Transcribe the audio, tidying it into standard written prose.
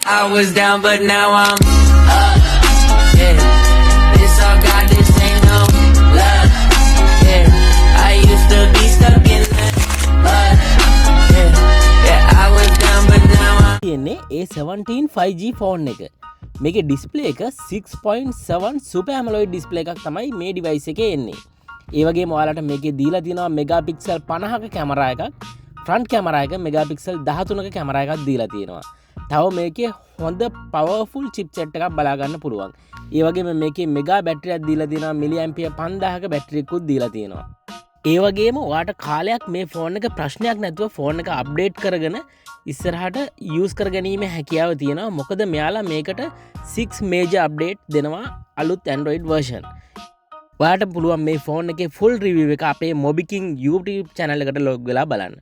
I was down, but now I'm yeah. This all God, this ain't no love. Yeah, I used to be stuck in that yeah. Yeah, I was down, but now I'm තියෙන්නේ A17 5G phone එක. මේකේ display එක 6.7 super ඇමොලොයිඩ් display එකක් තමයි මේ device එකේ එන්නේ. ඒ වගේම ඔයාලට මේකේ දීලා තියෙනවා මෙගාපික්සල් 50ක කැමරා එකක්, ෆ්‍රන්ට් කැමරා එක මෙගාපික්සල් 13ක කැමරා එකක් දීලා තියෙනවා. තව මේකේ හොඳ පවර්ෆුල් චිප්සෙට් එකක් බලා ගන්න පුළුවන්. ඒ වගේම මේකේ මෙගා බැටරියක් දීලා තියෙනවා, මිලි ඇම්පියර් 5000ක බැටරියකුත් දීලා තියෙනවා. ඒ වගේම ඔයාට කාලයක් මේ ෆෝන් එක ප්‍රශ්නයක් නැතුව ෆෝන් එක අප්ඩේට් කරගෙන ඉස්සරහට යූස් කරගැනීමේ හැකියාව තියෙනවා. මොකද මෙයාලා මේකට 6 මේජර් අප්ඩේට් දෙනවා අලුත් Android version. ඔයාට පුළුවන් මේ ෆෝන් එකේ ෆුල් රිවිව් එක අපේ මොබිකින් YouTube channel එකට ලොග් වෙලා බලන්න.